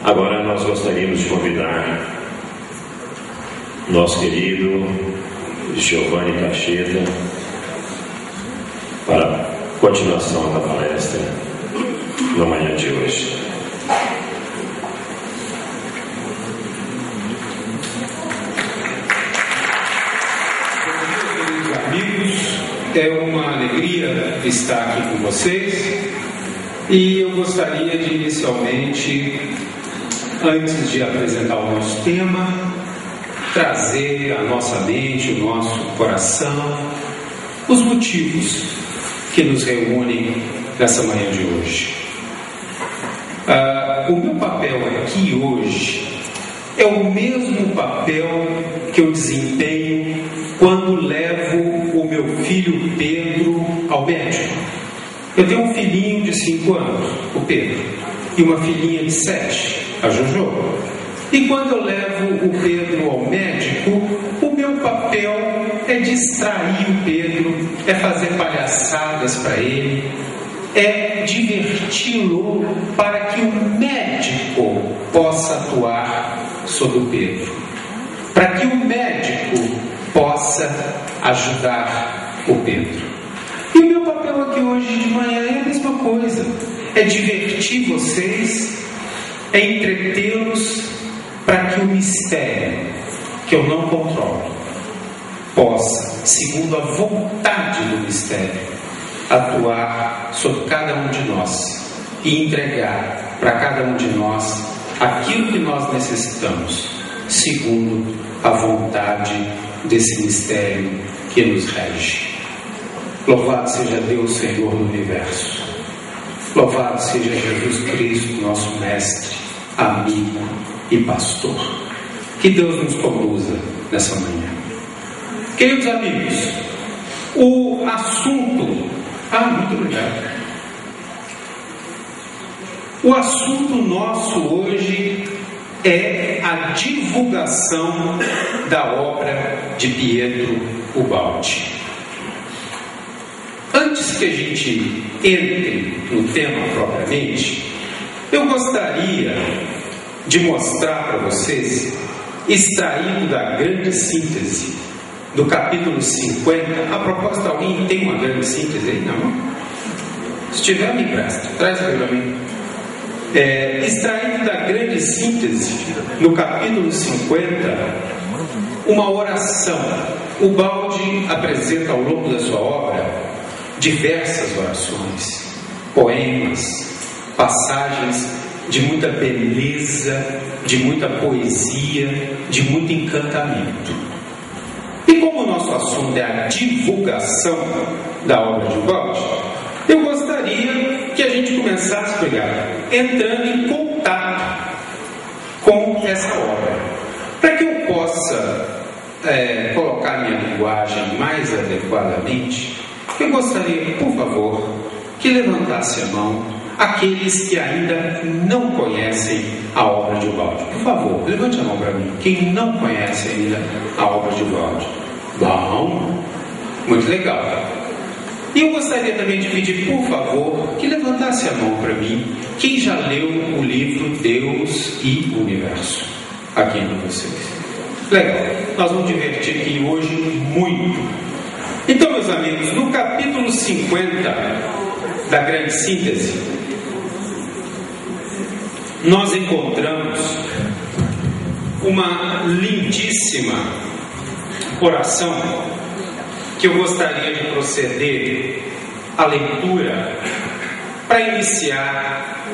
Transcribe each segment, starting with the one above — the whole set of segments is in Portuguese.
Agora nós gostaríamos de convidar nosso querido Giovanni Cacheta para a continuação da palestra na manhã de hoje. É uma alegria estar aqui com vocês e eu gostaria de inicialmente, antes de apresentar o nosso tema, trazer à nossa mente, o nosso coração, os motivos que nos reúnem nessa manhã de hoje. O meu papel aqui hoje é o mesmo papel que eu desempenho quando levo o meu filho Pedro ao médico. Eu tenho um filhinho de 5 anos, o Pedro, e uma filhinha de 7, a Jojo. E quando eu levo o Pedro ao médico, o meu papel é distrair o Pedro, é fazer palhaçadas para ele, é diverti-lo para que o médico possa atuar sobre o Pedro, para que o médico possa ajudar o Pedro. E o meu papel aqui hoje de manhã é a mesma coisa, é divertir vocês, é entretê-los, para que o mistério, que eu não controlo, possa, segundo a vontade do mistério, atuar sobre cada um de nós e entregar para cada um de nós aquilo que nós necessitamos, segundo a vontade desse mistério que nos rege. Louvado seja Deus, Senhor do Universo. Louvado seja Jesus Cristo, nosso Mestre, amigo e pastor. Que Deus nos conduza nessa manhã. Queridos amigos, o assunto... muito obrigado. O assunto nosso hoje é a divulgação da obra de Pietro Ubaldi. Antes que a gente entre no tema propriamente, eu gostaria de mostrar para vocês, extraído da grande síntese do capítulo 50. A propósito, alguém tem uma grande síntese aí? Não? Se tiver, me empresta. Traz aqui para mim. Extraído da grande síntese, no capítulo 50, uma oração. Ubaldi apresenta ao longo da sua obra diversas orações, poemas, passagens de muita beleza, de muita poesia, de muito encantamento. E como o nosso assunto é a divulgação da obra de Ubaldi, eu gostaria que a gente começasse entrando em contato com essa obra, para que eu possa colocar minha linguagem mais adequadamente. Eu gostaria, por favor, que levantasse a mão aqueles que ainda não conhecem a obra de Ubaldi. Por favor, levante a mão para mim. Quem não conhece ainda a obra de Ubaldi? Bom, muito legal. E eu gostaria também de pedir, por favor, que levantasse a mão para mim quem já leu o livro Deus e o Universo, aqui entre vocês. Legal, nós vamos divertir aqui hoje muito. Então, meus amigos, no capítulo 50 da grande síntese, nós encontramos uma lindíssima oração que eu gostaria de proceder à leitura para iniciar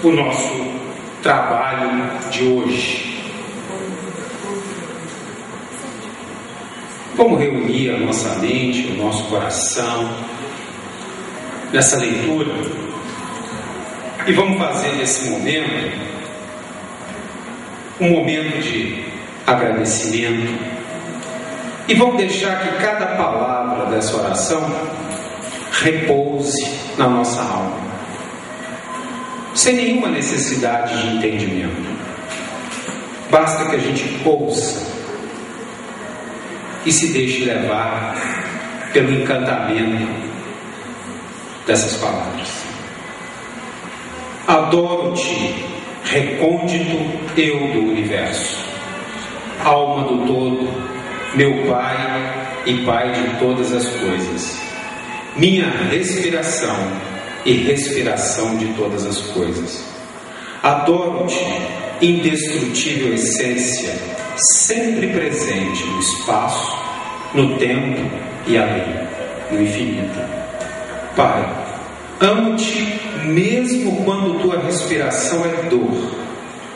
o nosso trabalho de hoje. Vamos reunir a nossa mente, o nosso coração nessa leitura e vamos fazer desse momento um momento de agradecimento e vamos deixar que cada palavra dessa oração repouse na nossa alma, sem nenhuma necessidade de entendimento. Basta que a gente ouça e se deixe levar pelo encantamento dessas palavras. Adoro-te, recôndito eu do universo, alma do todo, meu Pai e Pai de todas as coisas, minha respiração e respiração de todas as coisas. Adoro-te, indestrutível essência, sempre presente no espaço, no tempo e além, no infinito. Pai, amo-te mesmo quando tua respiração é dor,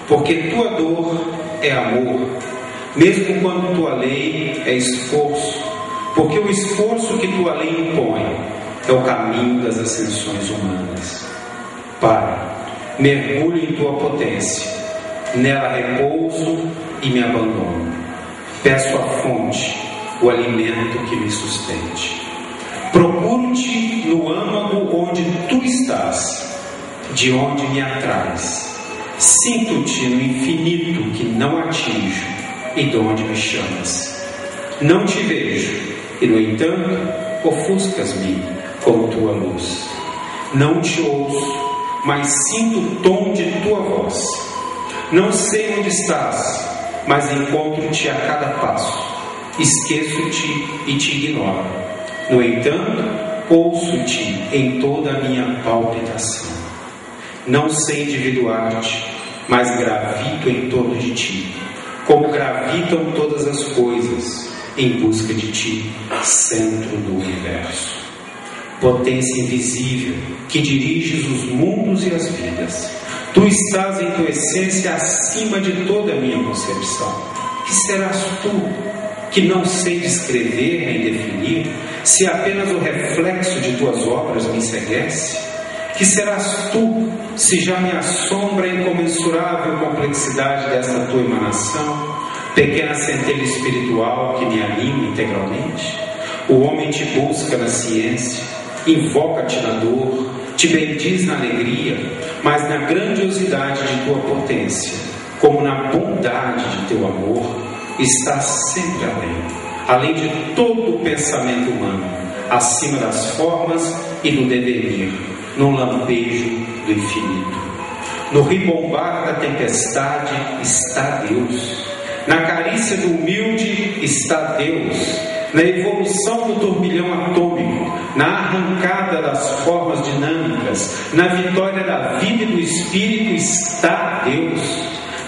porque tua dor é amor, mesmo quando tua lei é esforço, porque o esforço que tua lei impõe é o caminho das ascensões humanas. Pai, mergulho em tua potência, nela repouso e me abandono. Peço à fonte o alimento que me sustente. Procuro-te no âmago onde tu estás, de onde me atrais. Sinto-te no infinito que não atinjo e de onde me chamas. Não te vejo e, no entanto, ofuscas-me com tua luz. Não te ouço, mas sinto o tom de tua voz. Não sei onde estás, mas encontro-te a cada passo. Esqueço-te e te ignoro. No entanto, ouço-te em toda a minha palpitação. Não sei individuar-te, mas gravito em torno de ti, como gravitam todas as coisas em busca de ti, centro do universo. Potência invisível, que diriges os mundos e as vidas. Tu estás em tua essência acima de toda a minha concepção. Que serás tu, que não sei descrever nem definir, se apenas o reflexo de tuas obras me enceguece? Que serás tu, se já me assombra a incomensurável complexidade desta tua emanação, pequena centelha espiritual que me anima integralmente? O homem te busca na ciência, invoca-te na dor, te bendiz na alegria, mas na grandiosidade de tua potência, como na bondade de teu amor, está sempre além de todo o pensamento humano, acima das formas e do devenir, no lampejo do infinito. No ribombar da tempestade está Deus, na carícia do humilde está Deus, na evolução do turbilhão atômico, na arrancada das formas dinâmicas, na vitória da vida e do espírito está Deus,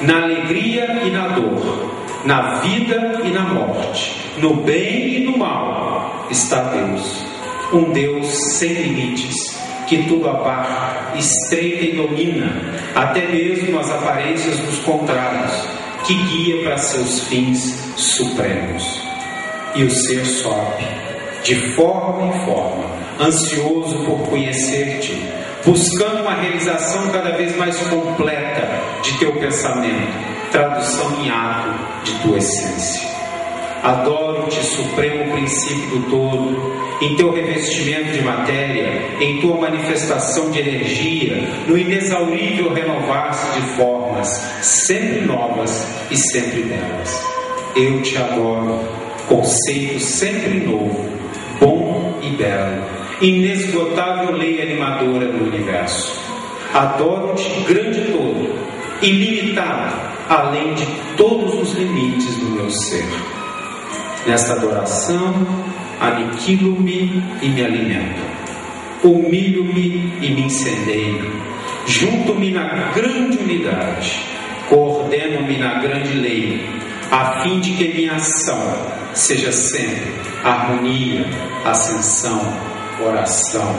na alegria e na dor, na vida e na morte, no bem e no mal está Deus, um Deus sem limites, que tudo abarca, estreita e domina, até mesmo as aparências dos contrários, que guia para seus fins supremos. E o ser sobe, de forma em forma, ansioso por conhecer-te, buscando uma realização cada vez mais completa de teu pensamento, tradução em ato de tua essência. Adoro-te, supremo princípio do todo, em teu revestimento de matéria, em tua manifestação de energia, no inexaurível renovar-se de formas, sempre novas e sempre belas. Eu te adoro, conceito sempre novo, bom e belo, inesgotável lei animadora do universo. Adoro-te grande todo, ilimitado, além de todos os limites do meu ser. Nesta adoração, aniquilo-me e me alimento, humilho-me e me incendeio, junto-me na grande unidade, coordeno-me na grande lei, a fim de que minha ação seja sempre harmonia, ascensão, oração,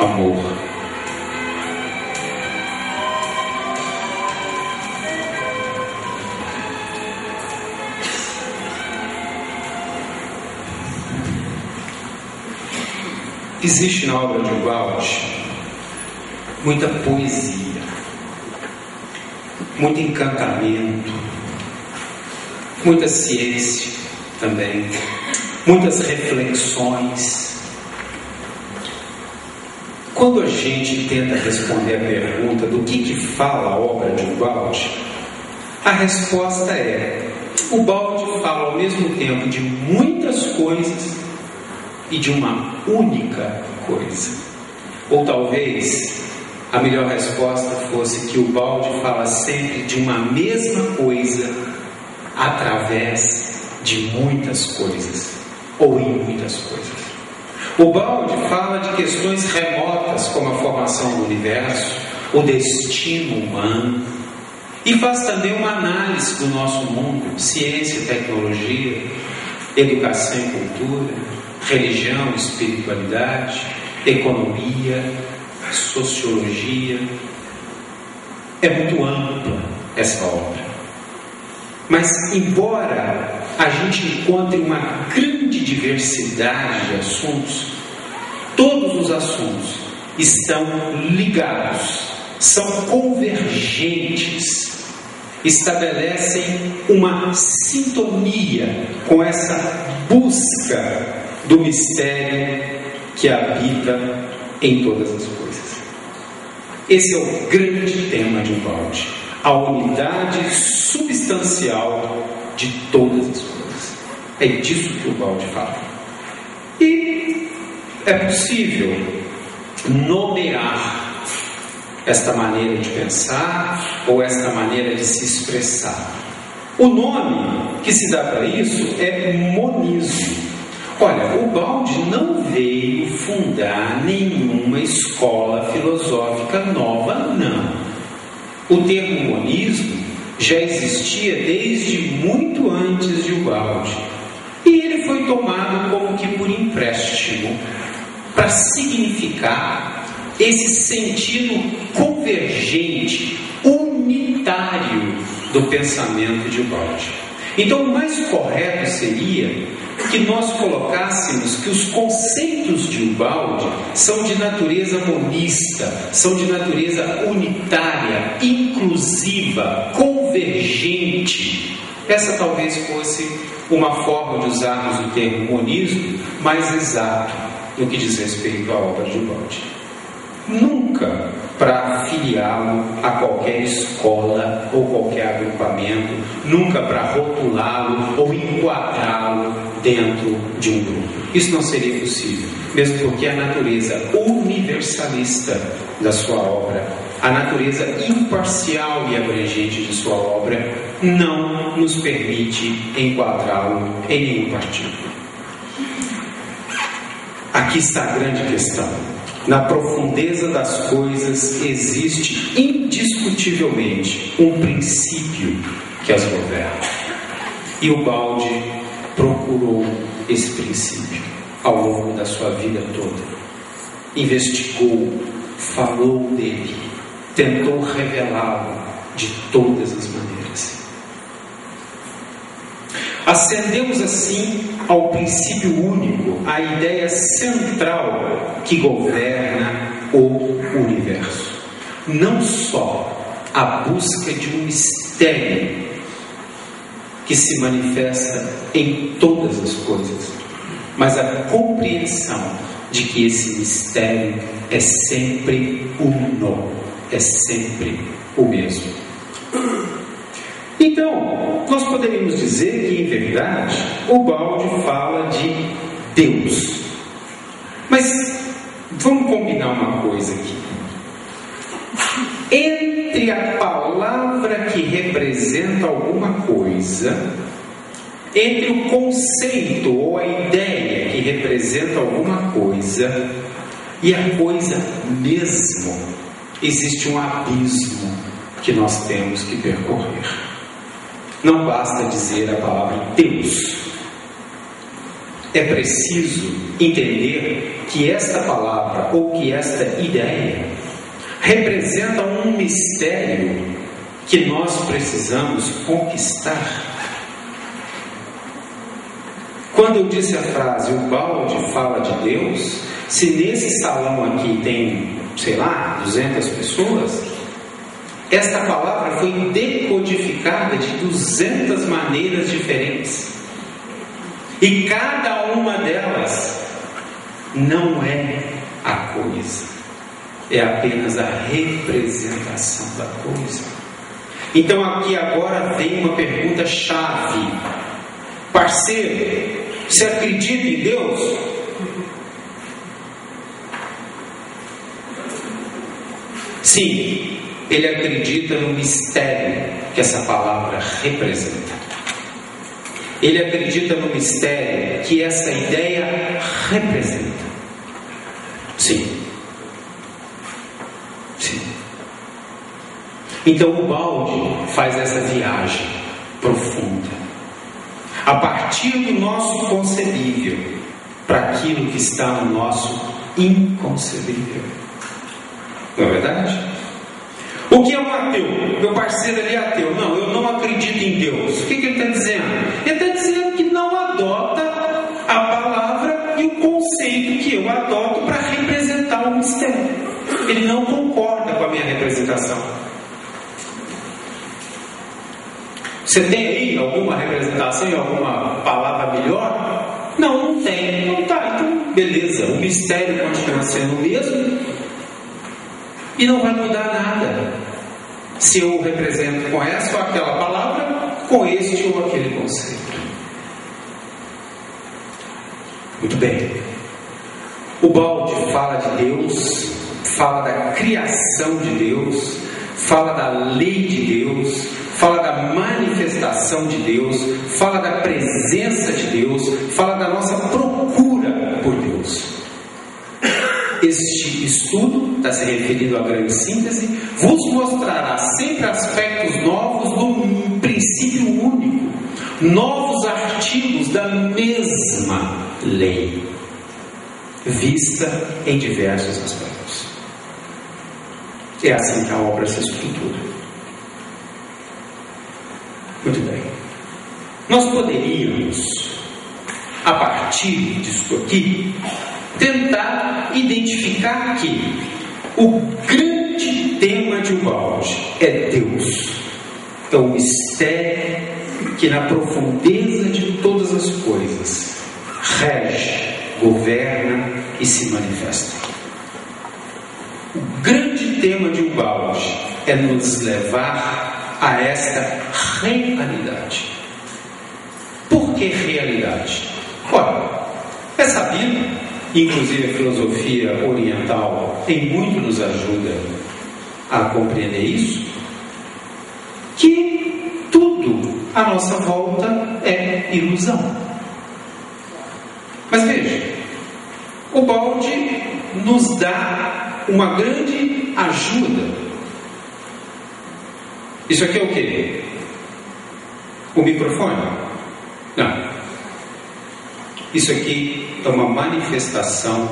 amor. Existe na obra de Walt muita poesia, muito encantamento, muita ciência também, muitas reflexões. Quando a gente tenta responder a pergunta do que fala a obra de Walt, a resposta é: o Walt fala ao mesmo tempo de muitas coisas e de uma única coisa. Ou talvez a melhor resposta fosse que o balde fala sempre de uma mesma coisa através de muitas coisas, ou em muitas coisas. O balde fala de questões remotas, como a formação do universo, o destino humano, e faz também uma análise do nosso mundo: ciência e tecnologia, educação e cultura, religião e espiritualidade, economia, sociologia. É muito ampla essa obra. Mas, embora a gente encontre uma grande diversidade de assuntos, todos os assuntos estão ligados, são convergentes, estabelecem uma sintonia com essa busca do mistério que habita em todas as coisas. Esse é o grande tema de um balde, a unidade substancial de todas as coisas. É disso que o balde fala. E é possível nomear esta maneira de pensar ou esta maneira de se expressar. O nome que se dá para isso é monismo. Olha, o balde não veio fundar nenhuma escola filosófica nova, não. O termo monismo já existia desde muito antes de Ubaldi, e ele foi tomado como que por empréstimo para significar esse sentido convergente, unitário do pensamento de Ubaldi. Então, o mais correto seria que nós colocássemos que os conceitos de Ubaldi são de natureza monista, são de natureza unitária, inclusiva, convergente. Essa talvez fosse uma forma de usarmos o termo monismo mais exato no que diz respeito à obra de Ubaldi. Nunca para afiliá-lo a qualquer escola ou qualquer agrupamento, nunca para rotulá-lo ou enquadrá-lo dentro de um grupo. Isso não seria possível, mesmo porque a natureza universalista da sua obra, a natureza imparcial e abrangente de sua obra, não nos permite enquadrá-lo em nenhum partido. Aqui está a grande questão. Na profundeza das coisas existe indiscutivelmente um princípio que as governa. E o Ubaldi procurou esse princípio ao longo da sua vida toda. Investigou, falou dele, tentou revelá-lo de todas as maneiras. Ascendemos assim ao princípio único, à ideia central que governa o universo. Não só a busca de um mistério que se manifesta em todas as coisas, mas a compreensão de que esse mistério é sempre uno, é sempre o mesmo. Então, nós poderíamos dizer que, em verdade, o Ubaldi fala de Deus. Mas vamos combinar uma coisa aqui. Entre a palavra que representa alguma coisa, entre o conceito ou a ideia que representa alguma coisa e a coisa mesmo, existe um abismo que nós temos que percorrer. Não basta dizer a palavra Deus. É preciso entender que esta palavra ou que esta ideia representa um mistério que nós precisamos conquistar. Quando eu disse a frase, o Ubaldi fala de Deus, se nesse salão aqui tem, 200 pessoas, esta palavra foi decodificada de 200 maneiras diferentes. E cada uma delas não é a coisa, é apenas a representação da coisa. Então aqui agora vem uma pergunta chave. Parceiro, você acredita em Deus? Sim, ele acredita no mistério que essa palavra representa. Ele acredita no mistério que essa ideia representa. Sim. Sim. Então o balde faz essa viagem profunda, a partir do nosso concebível, para aquilo que está no nosso inconcebível. Não é verdade? O que é um ateu? Meu parceiro ali é ateu. Não, eu não acredito em Deus. O que ele está dizendo? Ele está dizendo que não adota a palavra e o conceito que eu adoto para representar o mistério. Ele não concorda com a minha representação. Você tem aí alguma representação e alguma palavra melhor? Não, não tem. Então tá, então beleza. O mistério continua sendo o mesmo e não vai mudar nada se eu represento com essa ou aquela palavra, com este ou aquele conceito. Muito bem. O balde fala de Deus, fala da criação de Deus, fala da lei de Deus, fala da manifestação de Deus, fala da presença de Deus, fala da nossa procura por Deus. Este estudo está se referindo à grande síntese, vos mostrará sempre aspectos novos do princípio único, novos artigos da mesma lei, vista em diversos aspectos. É assim que a obra se estrutura. Muito bem. Nós poderíamos, a partir disso aqui, tentar identificar que o grande tema de Ubaldi é Deus. É o mistério que na profundeza de todas as coisas rege, governa e se manifesta. O grande tema de Ubaldi é nos levar a esta realidade. Por que realidade? Ora, é sabido, inclusive a filosofia oriental em muito nos ajuda a compreender isso, que tudo à nossa volta é ilusão. Mas veja, o balde nos dá uma grande ajuda. Isso aqui é o quê? O microfone? Não. Isso aqui é uma manifestação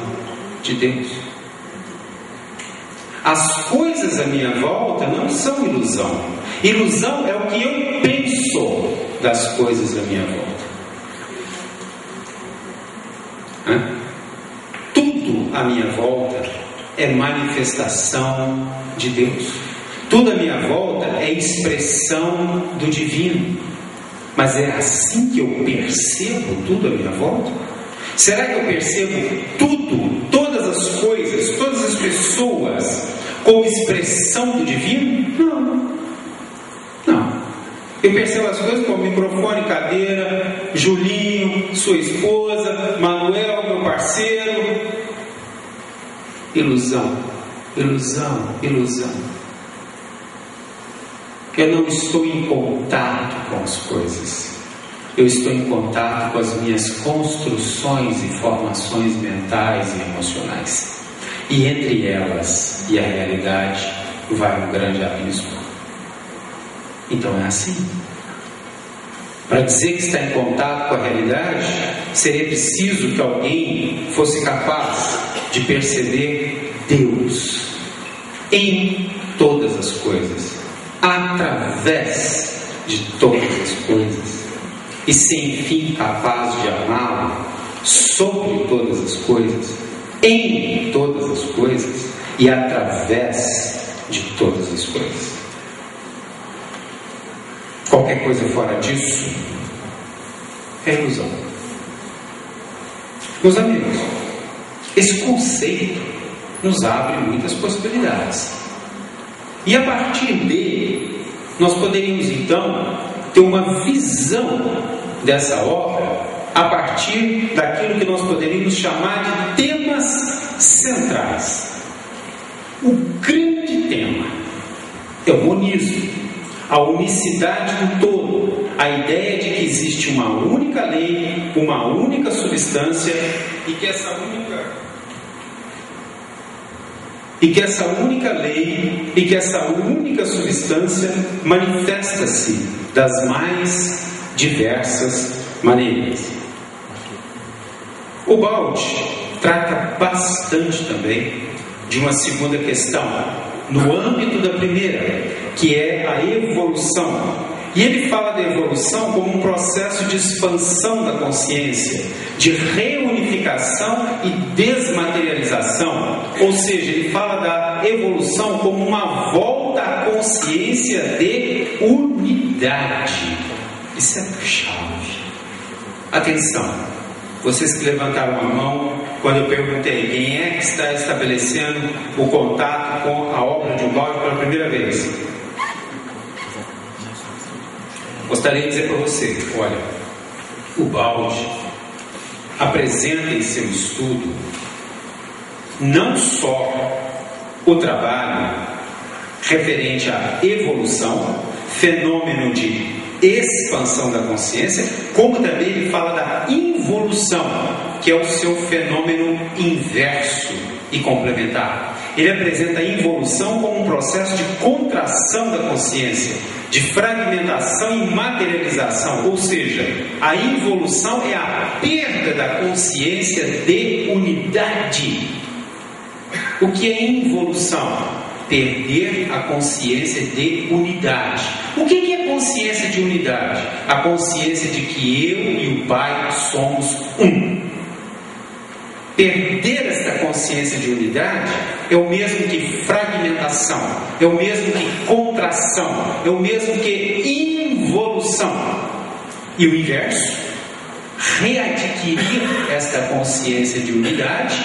de Deus. As coisas à minha volta não são ilusão. Ilusão é o que eu penso das coisas à minha volta. Tudo à minha volta é manifestação de Deus. Tudo à minha volta é expressão do divino. Mas é assim que eu percebo tudo à minha volta? Será que eu percebo tudo, todas as coisas, todas as pessoas como expressão do divino? Não. Não. Eu percebo as coisas como microfone, cadeira, Julinho, sua esposa, Manuel, meu parceiro. Ilusão, ilusão, ilusão. Eu não estou em contato com as coisas. Eu estou em contato com as minhas construções e formações mentais e emocionais. E entre elas e a realidade vai um grande abismo. Então é assim. Para dizer que está em contato com a realidade, seria preciso que alguém fosse capaz de perceber Deus em todas as coisas, através de todas as coisas, e sem fim capaz de amá-lo sobre todas as coisas, em todas as coisas e através de todas as coisas. Qualquer coisa fora disso é ilusão. Meus amigos, esse conceito nos abre muitas possibilidades. E a partir dele, nós poderíamos então ter uma visão dessa obra a partir daquilo que nós poderíamos chamar de temas centrais. O grande tema É o monismo, a unicidade do todo, a ideia de que existe uma única lei, uma única substância e que essa única lei e que essa única substância manifesta-se das mais diversas maneiras. O Baldi trata bastante também de uma segunda questão, no âmbito da primeira, que é a evolução. E ele fala da evolução como um processo de expansão da consciência, de reunificação e desmaterialização. Ou seja, ele fala da evolução como uma volta à consciência de unidade. Isso é chave. Atenção, vocês que levantaram a mão quando eu perguntei quem é que está estabelecendo o contato com a obra de um Baldi pela primeira vez. Gostaria de dizer para você, olha, o Baldi apresenta em seu estudo não só o trabalho referente à evolução, fenômeno de expansão da consciência, como também ele fala da involução, que é o seu fenômeno inverso e complementar. Ele apresenta a involução como um processo de contração da consciência, de fragmentação e materialização, ou seja, a involução é a perda da consciência de unidade. O que é involução? Perder a consciência de unidade. O que é consciência de unidade? A consciência de que eu e o Pai somos um. Perder esta consciência de unidade é o mesmo que fragmentação, é o mesmo que contração, é o mesmo que involução. E o inverso, readquirir esta consciência de unidade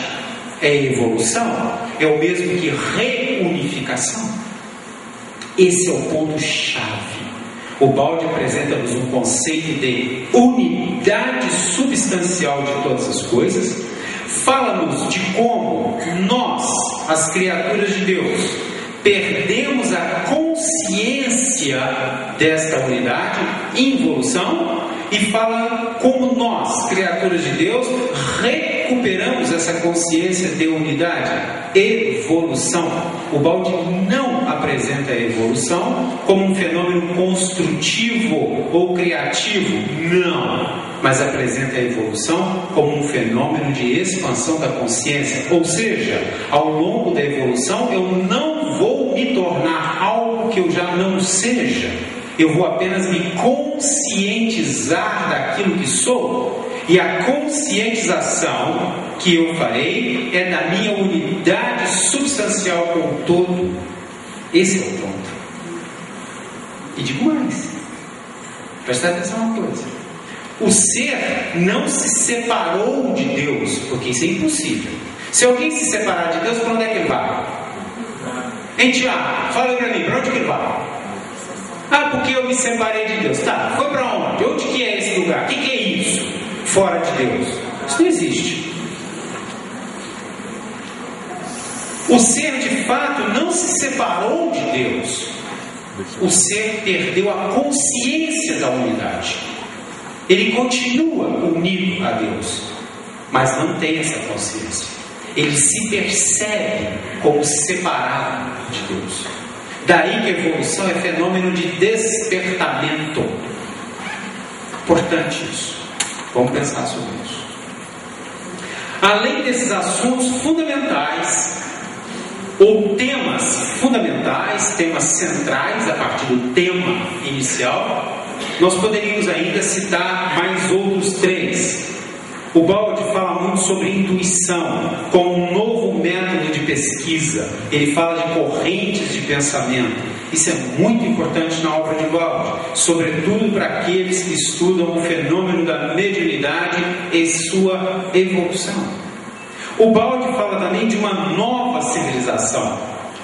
é evolução, é o mesmo que reunificação. Esse é o ponto-chave. O Baldi apresenta-nos um conceito de unidade substancial de todas as coisas, fala-nos de como nós, as criaturas de Deus, perdemos a consciência desta unidade, involução, e fala como nós, criaturas de Deus, recuperamos essa consciência de unidade, evolução. O Baldi não apresenta a evolução como um fenômeno construtivo ou criativo, não, mas apresenta a evolução como um fenômeno de expansão da consciência. Ou seja, ao longo da evolução eu não vou me tornar algo que eu já não seja, eu vou apenas me conscientizar daquilo que sou, e a conscientização que eu farei é da minha unidade substancial com o todo. Esse é o ponto. E digo mais, presta atenção uma coisa: o ser não se separou de Deus, porque isso é impossível. Se alguém se separar de Deus, para onde é que ele vai? Hein, Tiago? Fala aí para mim, para onde que ele vai? Ah, porque eu me separei de Deus. Tá, foi para onde? Onde que é esse lugar? O que é isso? Fora de Deus. Isso não existe. O ser de fato não se separou de Deus. O ser perdeu a consciência da unidade. Ele continua unido a Deus, mas não tem essa consciência. Ele se percebe como separado de Deus. Daí que a evolução é fenômeno de despertamento. Importante isso. Vamos pensar sobre isso. Além desses assuntos fundamentais, ou temas fundamentais, temas centrais a partir do tema inicial, nós poderíamos ainda citar mais outros três. O Baldi fala muito sobre intuição como um novo método de pesquisa. Ele fala de correntes de pensamento. Isso é muito importante na obra de Baldi, sobretudo para aqueles que estudam o fenômeno da mediunidade e sua evolução. O Baldi fala também de uma nova civilização.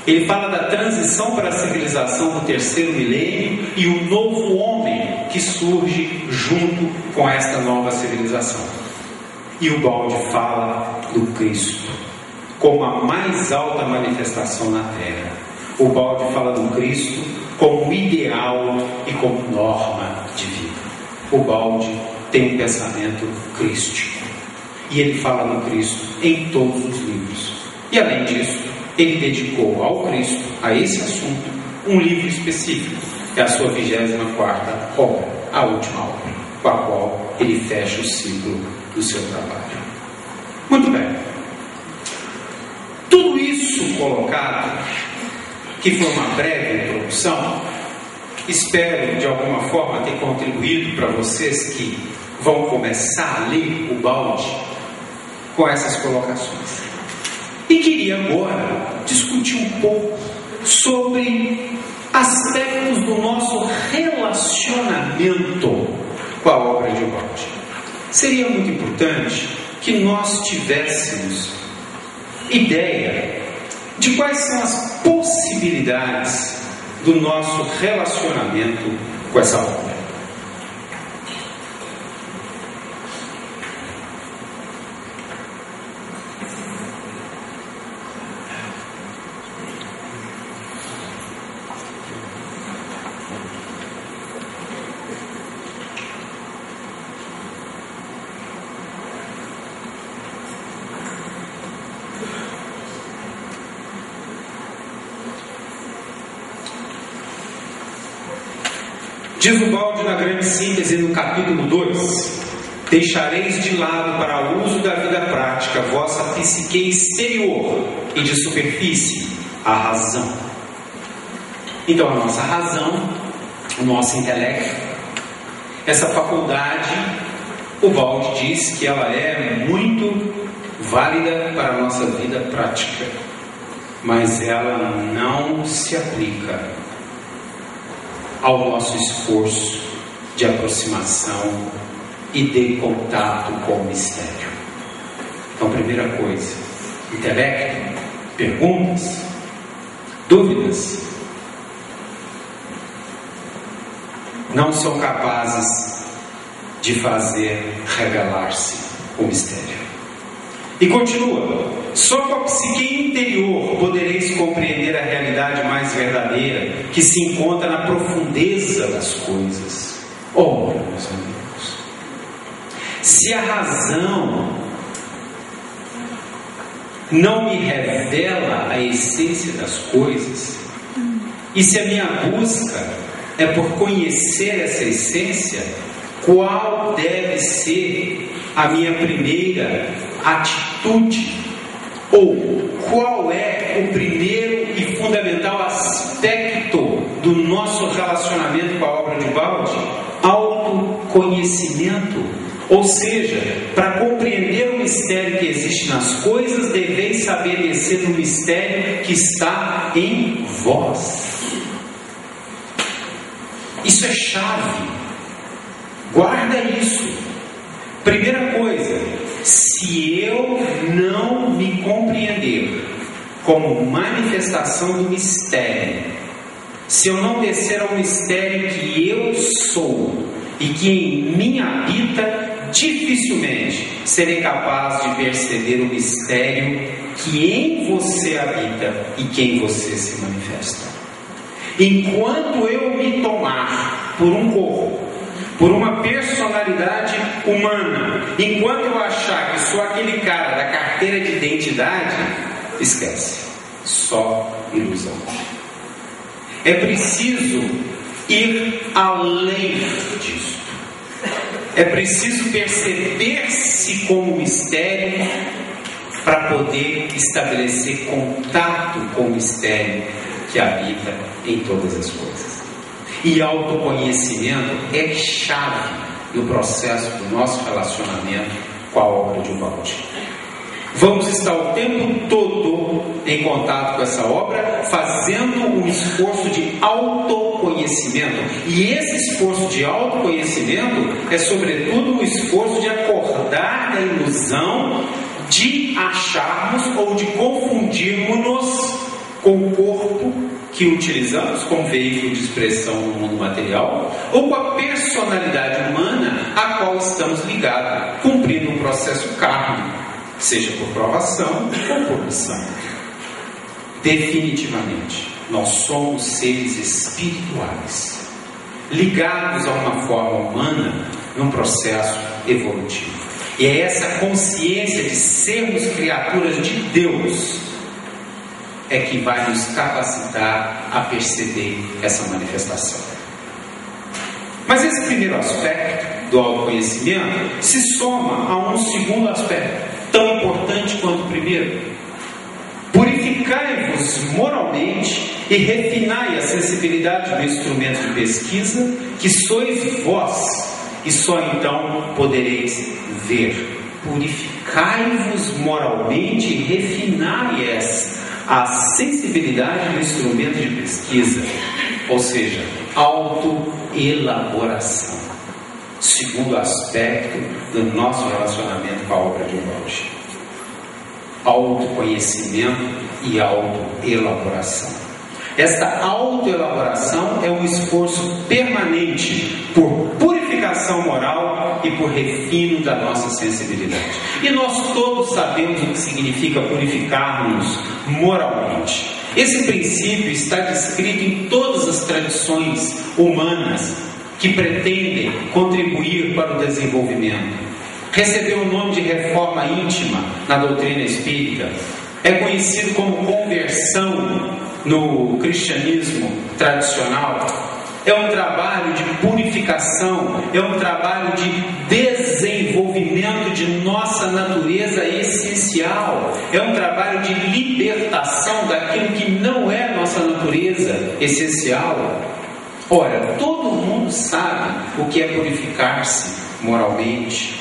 Ele fala da transição para a civilização do terceiro milênio e o novo homem que surge junto com esta nova civilização. E o Baldi fala do Cristo como a mais alta manifestação na Terra, Ubaldi fala do Cristo como ideal e como norma de vida. Ubaldi tem um pensamento crístico. E ele fala do Cristo em todos os livros. E além disso, ele dedicou ao Cristo, a esse assunto, um livro específico. É a sua 24ª obra, a última obra, com a qual ele fecha o ciclo do seu trabalho. Muito bem. Tudo isso colocado, que foi uma breve introdução, espero de alguma forma ter contribuído para vocês que vão começar a ler Ubaldi com essas colocações. E queria agora discutir um pouco sobre aspectos do nosso relacionamento com a obra de Ubaldi. Seria muito importante que nós tivéssemos ideia de quais são as possibilidades do nosso relacionamento com essa obra. Diz Ubaldi na grande síntese no capítulo 2: deixareis de lado para o uso da vida prática vossa psique exterior e de superfície, a razão. Então a nossa razão, o nosso intelecto, essa faculdade, Ubaldi diz que ela é muito válida para a nossa vida prática, mas ela não se aplica ao nosso esforço de aproximação e de contato com o mistério. Então, primeira coisa, intelecto, perguntas, dúvidas, não são capazes de fazer revelar-se o mistério. E continua: só com a psique interior podereis compreender a realidade mais verdadeira que se encontra na profundeza das coisas. Oh, meus amigos, se a razão não me revela a essência das coisas, e se a minha busca é por conhecer essa essência, qual deve ser a minha primeira atitude? Ou qual é o primeiro e fundamental aspecto do nosso relacionamento com a obra de Ubaldi? Autoconhecimento. Ou seja, para compreender o mistério que existe nas coisas, deveis saber descer do mistério que está em vós. Isso é chave. Guarda isso. Primeira coisa, se eu não me compreender como manifestação do mistério, se eu não descer ao mistério que eu sou e que em mim habita, dificilmente serei capaz de perceber o mistério que em você habita e que em você se manifesta. Enquanto eu me tomar por um corpo, por uma personalidade humana, enquanto eu achar que sou aquele cara da carteira de identidade, esquece, só ilusão. É preciso ir além disso. É preciso perceber-se como mistério para poder estabelecer contato com o mistério que habita em todas as coisas. E autoconhecimento é chave no processo do nosso relacionamento com a obra de Ubaldi. Vamos estar o tempo todo em contato com essa obra, fazendo um esforço de autoconhecimento. E esse esforço de autoconhecimento é, sobretudo, um esforço de acordar da ilusão de acharmos ou de confundirmos-nos com o corpo que utilizamos como veículo de expressão no mundo material, ou com a personalidade humana a qual estamos ligados, cumprindo um processo kármico, seja por provação ou por missão. Definitivamente, Nós somos seres espirituais, ligados a uma forma humana num processo evolutivo. E é essa consciência de sermos criaturas de Deus é que vai nos capacitar a perceber essa manifestação. Mas esse primeiro aspecto do autoconhecimento se soma a um segundo aspecto, tão importante quanto o primeiro. Purificai-vos moralmente e refinai a sensibilidade do instrumento de pesquisa, que sois vós, e só então podereis ver. Purificai-vos moralmente e refinai a sensibilidade do instrumento de pesquisa, ou seja, autoelaboração, segundo aspecto do nosso relacionamento com a obra de Walsh. Autoconhecimento e autoelaboração. Essa autoelaboração é um esforço permanente por purificação moral e por refino da nossa sensibilidade. E nós todos sabemos o que significa purificar-nos moralmente. Esse princípio está descrito em todas as tradições humanas que pretendem contribuir para o desenvolvimento. Recebeu o nome de reforma íntima na doutrina espírita. É conhecido como conversão no cristianismo tradicional. É um trabalho de purificação, é um trabalho de desenvolvimento de nossa natureza essencial, é um trabalho de libertação daquilo que não é nossa natureza essencial. Ora, todo mundo sabe o que é purificar-se moralmente.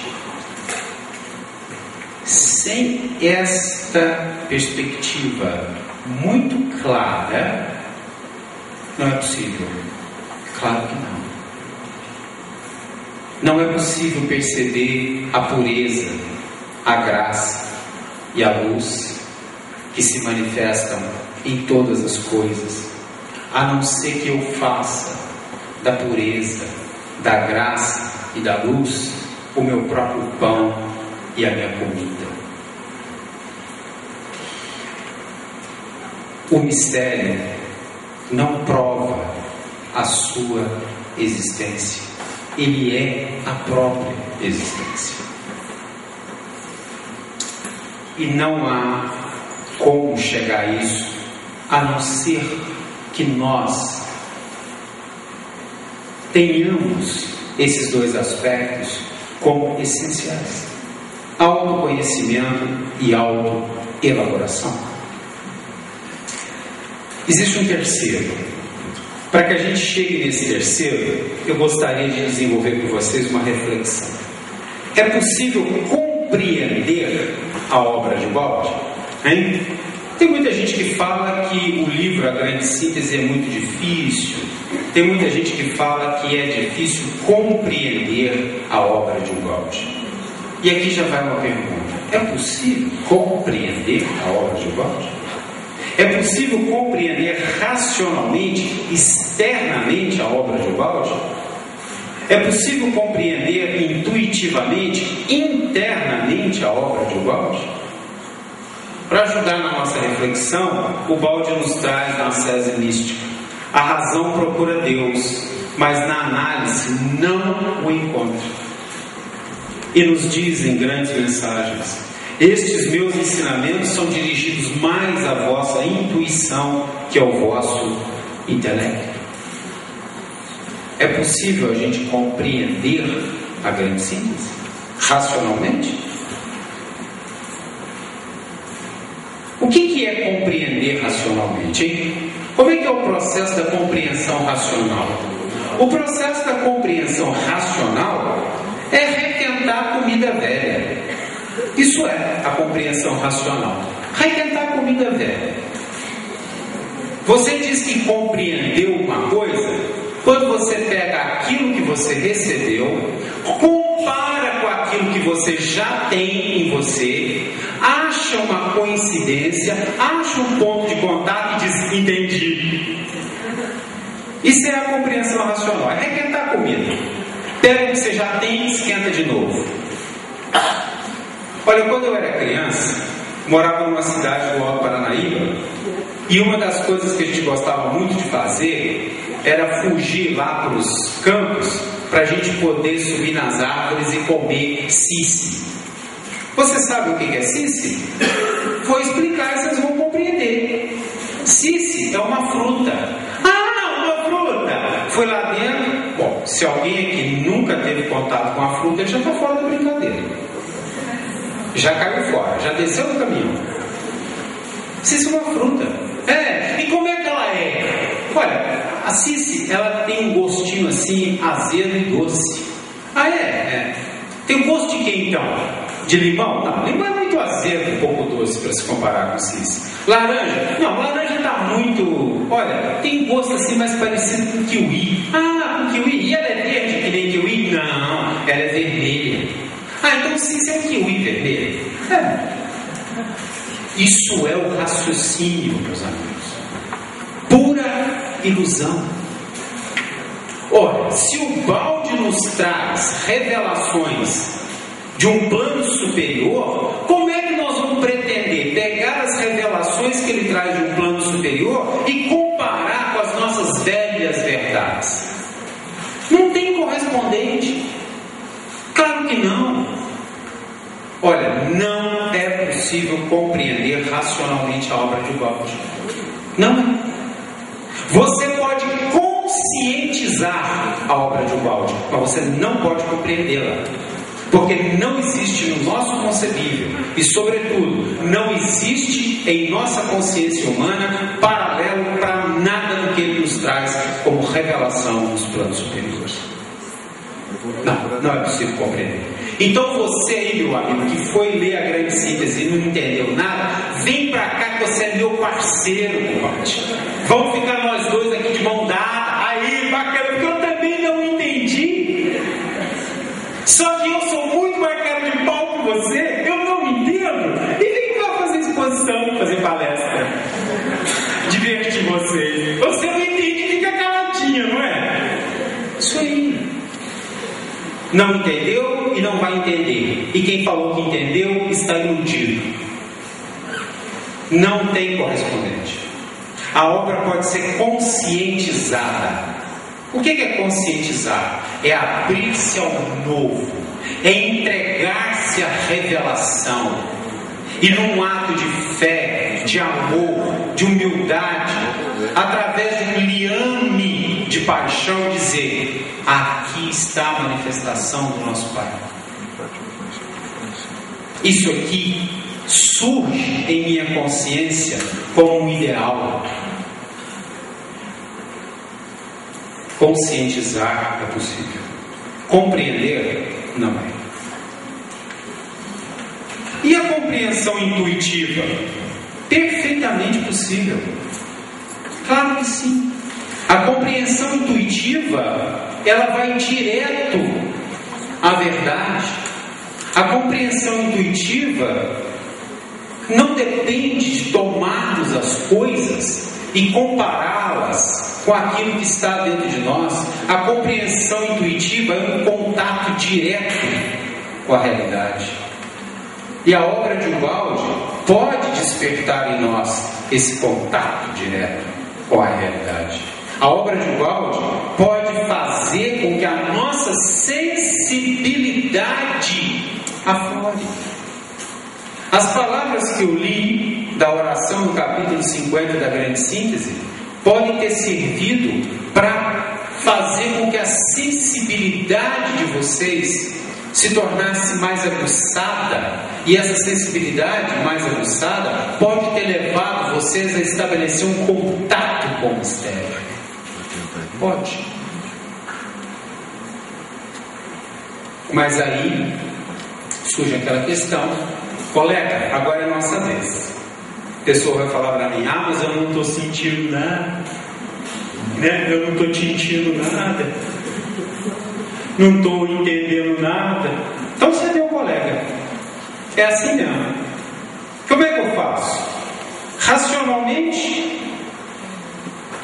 Sem esta perspectiva muito clara, não é possível. Claro que não. Não é possível perceber a pureza, a graça e a luz que se manifestam em todas as coisas, a não ser que eu faça da pureza, da graça e da luz o meu próprio pão e a minha comida. O mistério não prova a sua existência, ele é a própria existência. E não há como chegar a isso, a não ser que nós tenhamos esses dois aspectos como essenciais: autoconhecimento e autoelaboração. Existe um terceiro. Para que a gente chegue nesse terceiro, eu gostaria de desenvolver com vocês uma reflexão. É possível compreender a obra de Walsh? Tem muita gente que fala que o livro A Grande Síntese é muito difícil. Tem muita gente que fala que é difícil compreender a obra de Walsh. E aqui já vai uma pergunta: é possível compreender a obra de Walsh? É possível compreender racionalmente, externamente a obra de Walsh? É possível compreender intuitivamente, internamente a obra de Walsh? Para ajudar na nossa reflexão, o Baldi nos traz na ascese mística: a razão procura Deus, mas na análise não o encontra. E nos diz em grandes mensagens: estes meus ensinamentos são dirigidos mais à vossa intuição que ao vosso intelecto. É possível a gente compreender a grande síntese racionalmente? O que é compreender racionalmente, hein? Como é que é o processo da compreensão racional? O processo da compreensão racional é requentar comida velha. Isso é a compreensão racional. Requentar comida velha. Você diz que compreendeu uma coisa quando você pega aquilo que você recebeu, compara com aquilo que você já tem em você, acha uma coincidência, acha um ponto de contato e diz: entendi. Isso é a compreensão racional. É requentar comida. Pega o que você já tem e esquenta de novo. Olha, quando eu era criança, morava numa cidade do Alto Paranaíba, E uma das coisas que a gente gostava muito de fazer era fugir lá para os campos para a gente poder subir nas árvores e comer cici. Você sabe o que é cici? Vou explicar e vocês vão compreender. Cici é uma fruta. Ah, uma fruta! Foi lá dentro. Bom, se alguém aqui nunca teve contato com a fruta, ele já está fora da brincadeira. Já caiu fora, já desceu do caminhão. Cici é uma fruta. E como é que ela é? Olha, a cici, ela tem um gostinho assim, azedo e doce. Tem um gosto de quê então? De limão? Não, limão é muito azedo, um pouco doce para se comparar com cici. Laranja? Não, laranja está muito... Olha, tem um gosto assim mais parecido com kiwi. Ah, com kiwi. E ela é verde que nem kiwi? Não, ela é vermelha. Então cici é kiwi vermelho? Isso é o raciocínio, meus amigos. Pura ilusão. Ora, se o balde nos traz revelações de um plano superior, como é que nós vamos pretender pegar as revelações que ele traz de um plano superior e comparar com as nossas velhas verdades? Não tem correspondente. Claro que não. Olha, não é possível compreender racionalmente a obra de Balde. Não é. Você pode conscientizar a obra de Balde, mas você não pode compreendê-la. Porque não existe no nosso concebível e, sobretudo, não existe em nossa consciência humana paralelo para nada do que ele nos traz como revelação dos planos superiores. Não é possível compreender. Então você aí, meu amigo, que foi ler a grande síntese e não entendeu nada, vem pra cá que você é meu parceiro, compadre. Vamos ficar nós dois aqui de mão dada. Aí, bacana, porque eu também não entendi. Só que eu sou muito mais cara de pau que você, eu não entendo. E vem cá fazer exposição, fazer palestra. Divertir vocês. Você não entende, fica caladinha, não é? Isso aí. Não entendeu e não vai entender. E quem falou que entendeu está iludido. Não tem correspondente. A obra pode ser conscientizada. O que é conscientizar? É abrir-se ao novo, é entregar-se à revelação, e num ato de fé, de amor, de humildade, através de um liame de paixão, dizer: aqui está a manifestação do nosso Pai. Isso aqui surge em minha consciência como um ideal. Conscientizar é possível. Compreender não é. E a compreensão intuitiva? Perfeitamente possível. Claro que sim. A compreensão intuitiva, ela vai direto à verdade. A compreensão intuitiva não depende de tomarmos as coisas e compará-las com aquilo que está dentro de nós. A compreensão intuitiva é um contato direto com a realidade. E a obra de Ubaldi pode despertar em nós esse contato direto com a realidade. A obra de Ubaldi pode fazer com que a nossa sensibilidade aflore. As palavras que eu li da oração no capítulo 50 da grande síntese podem ter servido para fazer com que a sensibilidade de vocês se tornasse mais aguçada, e essa sensibilidade mais aguçada pode ter levado vocês a estabelecer um contato com o mistério. Pode. Mas aí surge aquela questão: colega, agora é nossa vez. A pessoa vai falar para mim: mas eu não estou sentindo nada, né? Eu não estou sentindo nada, não estou entendendo nada. Então você é meu colega. É assim mesmo. Como é que eu faço? Racionalmente,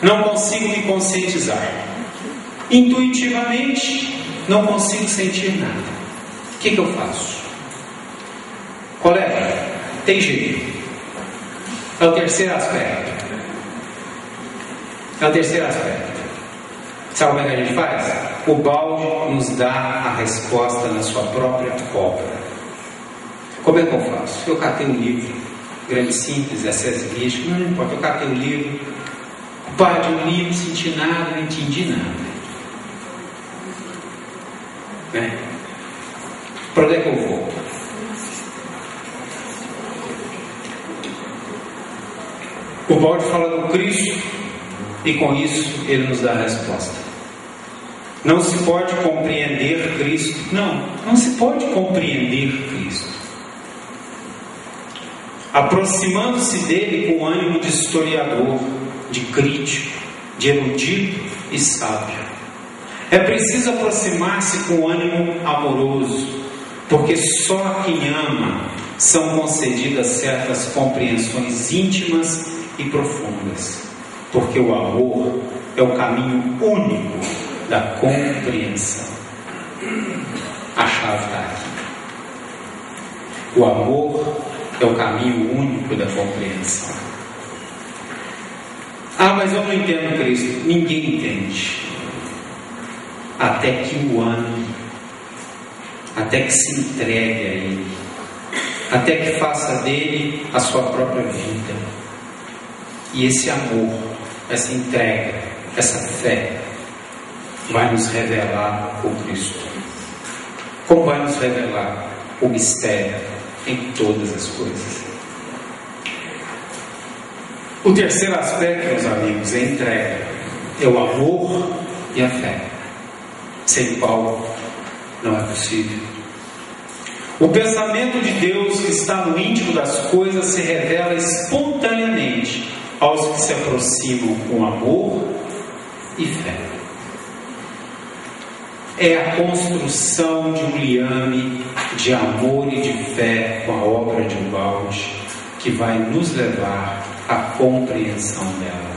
não consigo me conscientizar. Intuitivamente, não consigo sentir nada. O que eu faço? Colega, tem jeito. É o terceiro aspecto. É o terceiro aspecto. Sabe como é que a gente faz? O balde nos dá a resposta na sua própria obra. Como é que eu faço? Eu catei um livro, grande, simples, acesso místico, não importa, eu catei um livro, de um livro, não senti nada, não entendi nada. Né? Para onde é que eu vou? O balde fala do Cristo e com isso ele nos dá a resposta. Não se pode compreender Cristo. Não se pode compreender Cristo aproximando-se dele com ânimo de historiador, de crítico, de erudito e sábio. É preciso aproximar-se com ânimo amoroso, porque só a quem ama são concedidas certas compreensões íntimas e profundas, porque o amor é o caminho único da compreensão. A chave está aqui. O amor é o caminho único da compreensão. Mas eu não entendo Cristo. Ninguém entende. Até que o ame, até que se entregue a Ele, até que faça dele a sua própria vida. E esse amor, essa entrega, essa fé vai nos revelar o Cristo. Como vai nos revelar o mistério em todas as coisas. O terceiro aspecto, meus amigos, é a entrega. É o amor e a fé, sem qual não é possível. O pensamento de Deus que está no íntimo das coisas se revela espontaneamente aos que se aproximam com amor e fé. É a construção de um liame de amor e de fé com a obra de um balde que vai nos levar à compreensão dela.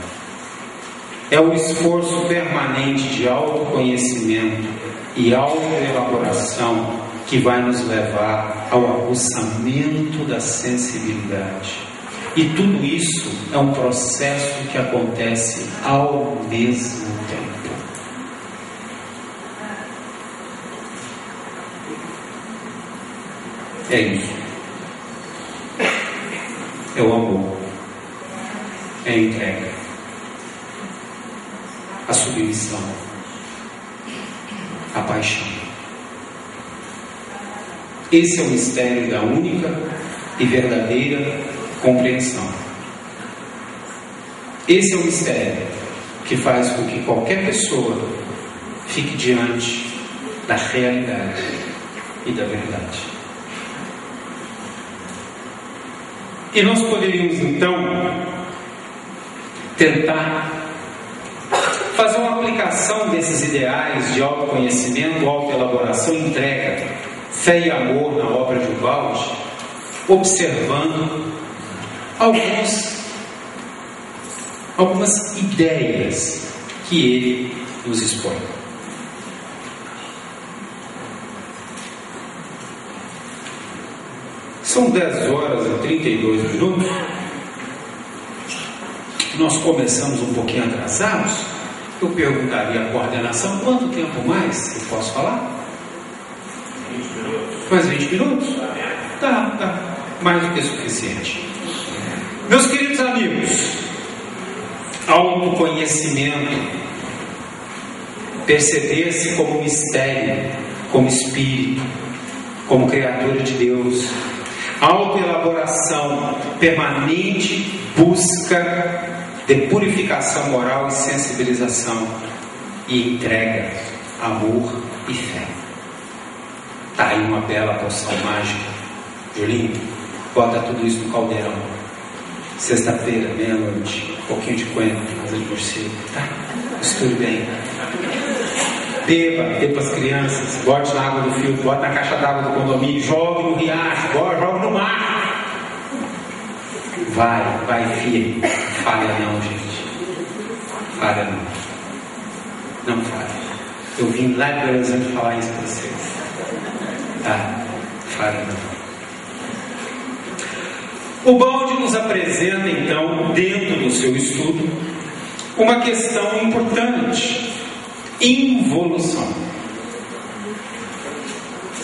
É o esforço permanente de autoconhecimento e autoelaboração que vai nos levar ao aguçamento da sensibilidade. E tudo isso é um processo que acontece ao mesmo tempo. É isso. É o amor. É a entrega. A submissão. A paixão. Esse é o mistério da única e verdadeira compreensão. Esse é o mistério que faz com que qualquer pessoa fique diante da realidade e da verdade. E nós poderíamos então tentar fazer uma aplicação desses ideais de autoconhecimento, autoelaboração e entrega, fé e amor na obra de Ubaldi, observando algumas ideias que ele nos expõe. São 10 horas e 32 minutos. Nós começamos um pouquinho atrasados. Eu perguntaria à coordenação quanto tempo mais eu posso falar? 20 minutos. Mais 20 minutos? Tá. Mais do que suficiente. Meus queridos amigos, autoconhecimento, perceber-se como mistério, como espírito, como criatura de Deus, autoelaboração, permanente busca de purificação moral e sensibilização, e entrega, amor e fé. Está aí uma bela poção mágica. Julinho, bota tudo isso no caldeirão. Sexta-feira, meia-noite, um pouquinho de coentro, asa de morcego, tá? Misture bem. Beba, dê para as crianças, bote na água do filtro, bote na caixa d'água do condomínio, jogue no riacho, jogue no mar. Vai firme. Falha não, gente. Falha não. Não falha. Eu vim lá de Belo Horizonte falar isso para vocês. Tá? Falha não. O Ubaldi nos apresenta então, dentro do seu estudo, uma questão importante: involução.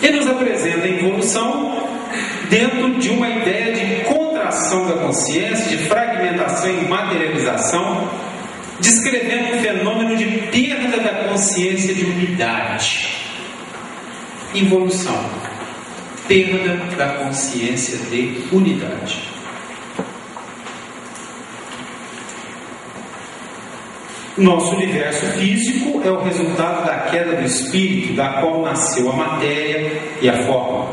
Ele nos apresenta a involução dentro de uma ideia de contração da consciência, de fragmentação e materialização, descrevendo um fenômeno de perda da consciência de unidade. Involução, perda da consciência de unidade. Nosso universo físico é o resultado da queda do espírito, da qual nasceu a matéria e a forma.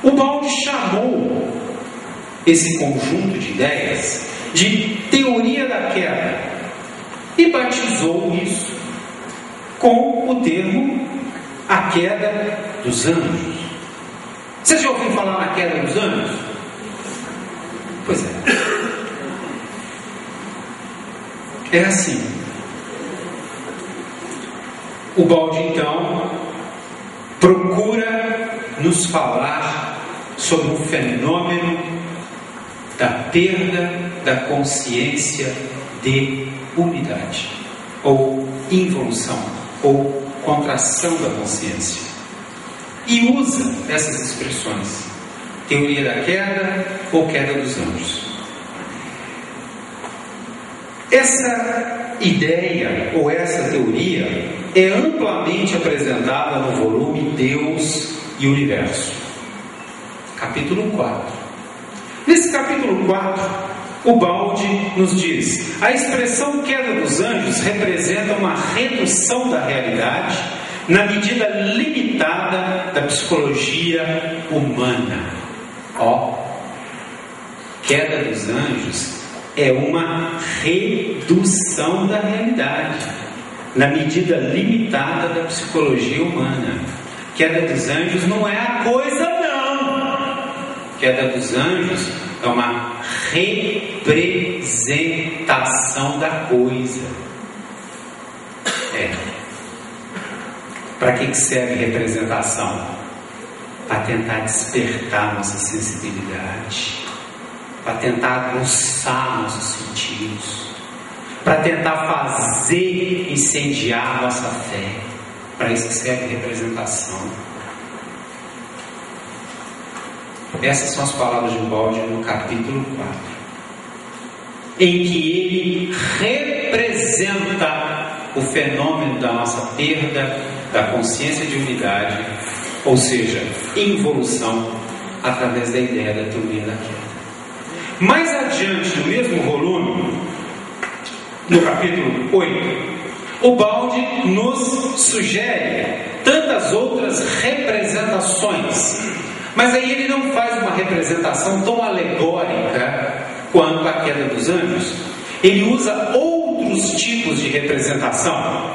O Baldi chamou esse conjunto de ideias de teoria da queda e batizou isso com o termo a queda dos anjos. Você já ouviu falar na queda dos anjos? Pois é. É assim. O Baldi então procura nos falar sobre o fenômeno da perda da consciência de unidade, ou involução, ou contração da consciência, e usa essas expressões: teoria da queda ou queda dos anjos. Essa ideia ou essa teoria é amplamente apresentada no volume Deus e Universo, capítulo 4. Nesse capítulo 4, o Baldi nos diz: a expressão queda dos anjos representa uma redução da realidade na medida limitada da psicologia humana. Queda dos anjos é uma redução da realidade na medida limitada da psicologia humana. Queda dos anjos não é a coisa, não. Queda dos anjos é uma representação da coisa. Para que serve representação? Para tentar despertar nossa sensibilidade, para tentar aguçar nossos sentidos, para tentar fazer incendiar nossa fé. Para isso que serve representação. Essas são as palavras de Baldi no capítulo 4, em que ele representa o fenômeno da nossa perda da consciência de unidade, ou seja, involução, através da ideia da teoria da queda. Mais adiante, no mesmo volume, no capítulo 8, o Baldi nos sugere tantas outras representações, mas aí ele não faz uma representação tão alegórica quanto a queda dos anjos. Ele usa outros tipos de representação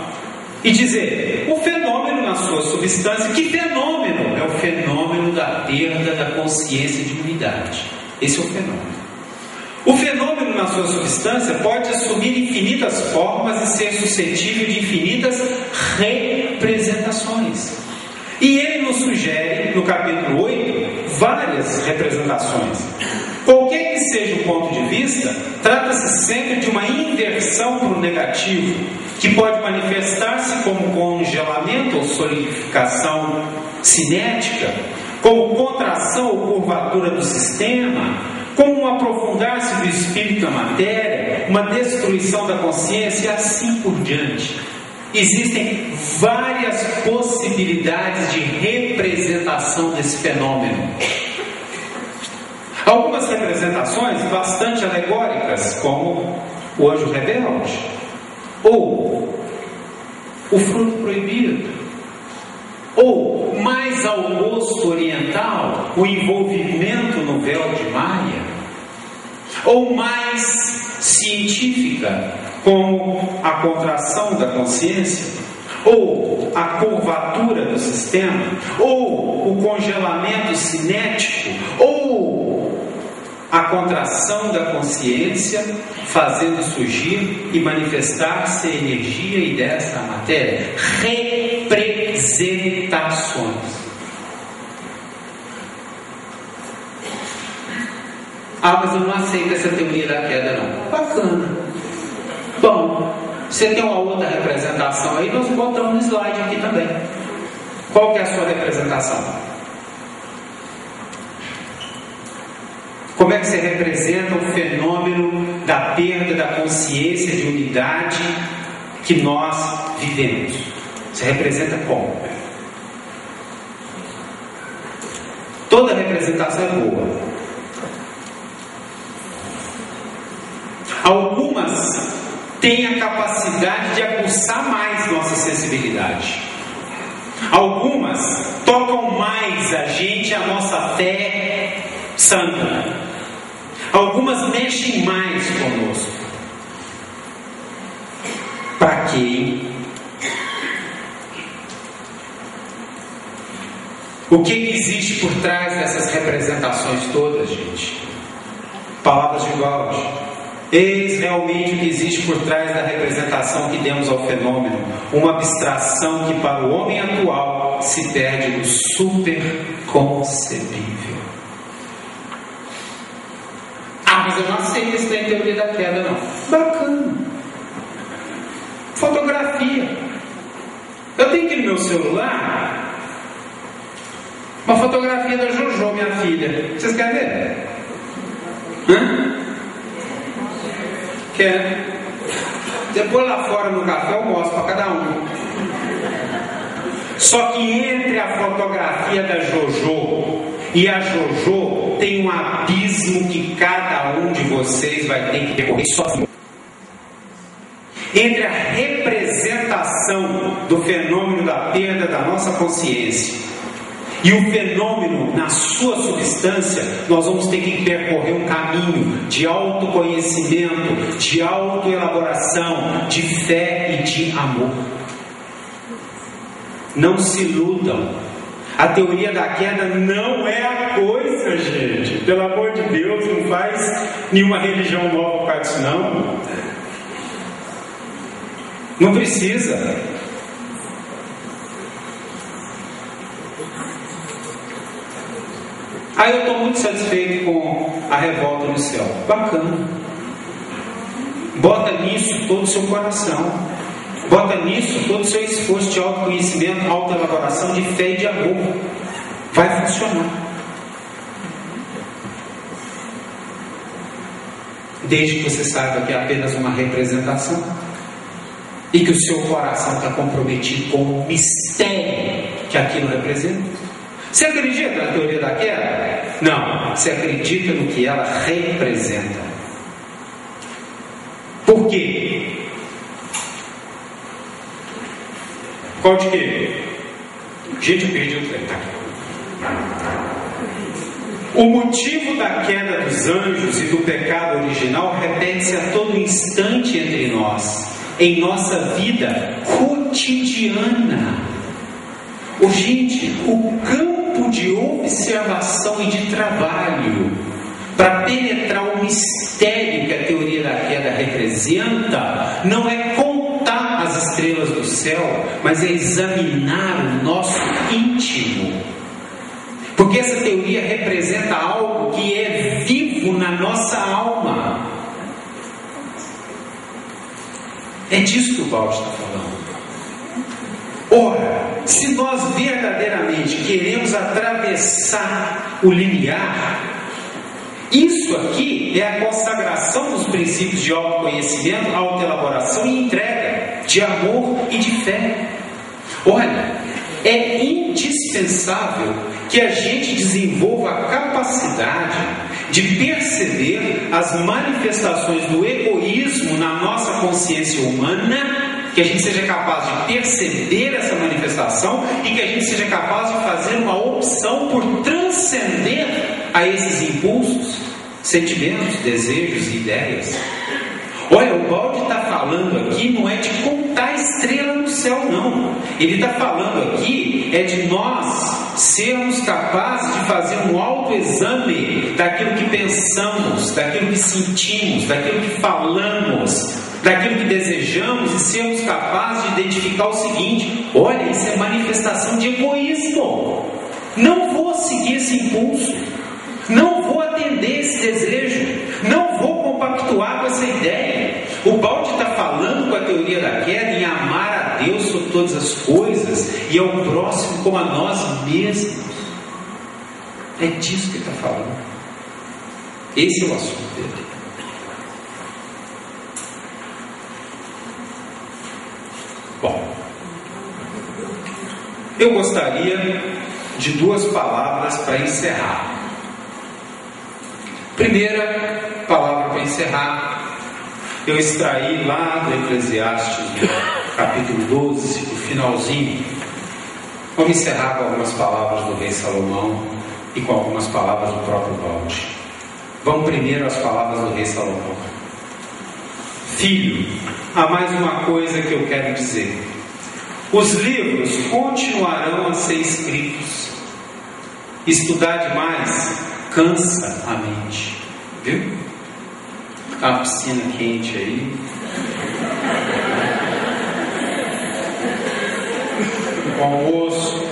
e dizer: o fenômeno na sua substância. Que fenômeno? É o fenômeno da perda da consciência de unidade. Esse é o fenômeno. O fenômeno na sua substância pode assumir infinitas formas e ser suscetível de infinitas representações. E ele nos sugere, no capítulo 8, várias representações. Qualquer que seja o ponto de vista, trata-se sempre de uma inversão para o negativo, que pode manifestar-se como congelamento ou solidificação cinética, como contração ou curvatura do sistema, como um aprofundar-se do espírito na matéria, uma destruição da consciência e assim por diante. Existem várias possibilidades de representação desse fenômeno. Algumas representações bastante alegóricas, como o anjo rebelde, ou o fruto proibido, ou, mais ao gosto oriental, o envolvimento no véu de Maia, ou mais científica, como a contração da consciência, ou a curvatura do sistema, ou o congelamento cinético, ou a contração da consciência, fazendo surgir e manifestar-se a energia e dessa matéria. Representações. Mas eu não aceito essa teoria da queda, não. Bacana. Bom, você tem uma outra representação aí, nós botamos no slide aqui também. Qual que é a sua representação? Como é que você representa o fenômeno da perda da consciência de unidade que nós vivemos? Você representa como? Toda representação é boa. Algumas têm a capacidade de aguçar mais nossa sensibilidade. Algumas tocam mais a gente, a nossa fé santa. Algumas mexem mais conosco. Para quê? O que existe por trás dessas representações todas, gente? Palavras de Gauss. Eis realmente o que existe por trás da representação que demos ao fenômeno, uma abstração que para o homem atual se perde no superconcebível. Ah, mas eu não aceito isso da teoria da queda, não. Bacana. Fotografia. Eu tenho aqui no meu celular uma fotografia da Jojo, minha filha. Vocês querem ver? Hã? Quer? Depois lá fora no café eu mostro para cada um. Só que entre a fotografia da Jojo e a Jojo tem um abismo que cada um de vocês vai ter que percorrer sozinho. Entre a representação do fenômeno da perda da nossa consciência e o fenômeno na sua substância, nós vamos ter que percorrer um caminho de autoconhecimento, de autoelaboração, de fé e de amor. Não se iludam. A teoria da queda não é a coisa, gente. Pelo amor de Deus, não faz nenhuma religião nova para isso, não. Não precisa. Aí eu estou muito satisfeito com a revolta no céu. Bacana. Bota nisso todo o seu coração. Bota nisso todo o seu esforço de autoconhecimento, autoelaboração, de fé e de amor. Vai funcionar. Desde que você saiba que é apenas uma representação e que o seu coração está comprometido com o mistério que aquilo representa. Você acredita na teoria da queda? Não. Você acredita no que ela representa. Por quê? Qual de quê? Gente, eu perdi o trem. O motivo da queda dos anjos e do pecado original repete-se a todo instante entre nós, em nossa vida cotidiana. Gente, o campo de observação e de trabalho para penetrar o mistério que a teoria da queda representa não é contar as estrelas do céu, mas é examinar o nosso íntimo. Porque essa teoria representa algo que é vivo na nossa alma. É disso que o Paulo está falando. Ora, se nós verdadeiramente queremos atravessar o limiar, isso aqui é a consagração dos princípios de autoconhecimento, autoelaboração e entrega, de amor e de fé. Olha, é indispensável que a gente desenvolva a capacidade de perceber as manifestações do egoísmo na nossa consciência humana, que a gente seja capaz de perceber essa manifestação e que a gente seja capaz de fazer uma opção por transcender a esses impulsos, sentimentos, desejos e ideias. Olha, o Baldi está falando aqui não é de contar estrela no céu, não. Ele está falando aqui é de nós sermos capazes de fazer um autoexame daquilo que pensamos, daquilo que sentimos, daquilo que falamos, daquilo que desejamos, e sermos capazes de identificar o seguinte: olha, isso é manifestação de egoísmo. Não vou seguir esse impulso, não vou atender esse desejo, não vou compactuar com essa ideia. O Baldi está falando teoria da queda em amar a Deus sobre todas as coisas e ao próximo como a nós mesmos. É disso que ele está falando. Esse é o assunto dele. Bom, eu gostaria de 2 palavras para encerrar. Primeira palavra para encerrar, eu extraí lá do Eclesiastes, capítulo 12, o finalzinho. Vamos encerrar com algumas palavras do rei Salomão e com algumas palavras do próprio Balde. Vamos primeiro às palavras do rei Salomão. Filho, há mais uma coisa que eu quero dizer. Os livros continuarão a ser escritos. Estudar demais cansa a mente. Viu? Tá uma piscina quente aí. O almoço.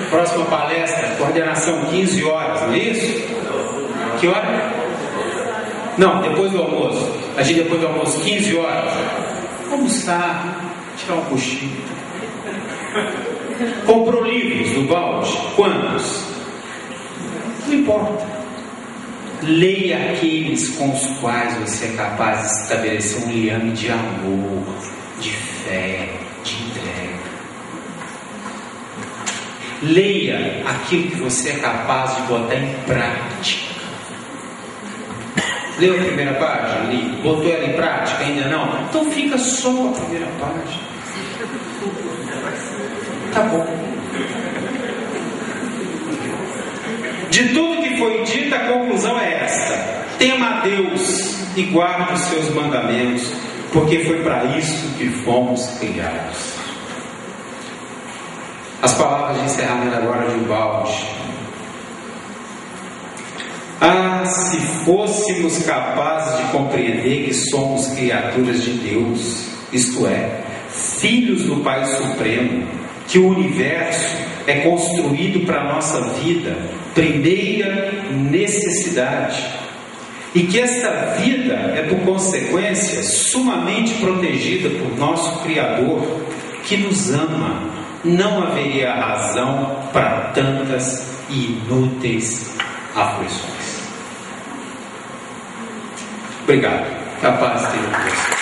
Próxima palestra, coordenação 15 horas, não é isso? Que hora? Não, depois do almoço. A gente depois do almoço, 15 horas. Almoçar, tirar um cochilo. Comprou livros do Balde? Quantos? Não importa. Leia aqueles com os quais você é capaz de estabelecer um liame de amor, de fé, de entrega. Leia aquilo que você é capaz de botar em prática. Leu a primeira página? Li. Botou ela em prática? Ainda não? Então fica só com a primeira página. Tá bom. De tudo que foi dito, a conclusão é esta: tema a Deus e guarde os seus mandamentos, porque foi para isso que fomos criados. As palavras de encerramento agora de Balde. Ah, se fôssemos capazes de compreender que somos criaturas de Deus, isto é, filhos do Pai Supremo, que o universo é construído para a nossa vida, primeira necessidade, e que esta vida é, por consequência, sumamente protegida por nosso Criador, que nos ama, não haveria razão para tantas e inúteis aflições. Obrigado. Capaz de ter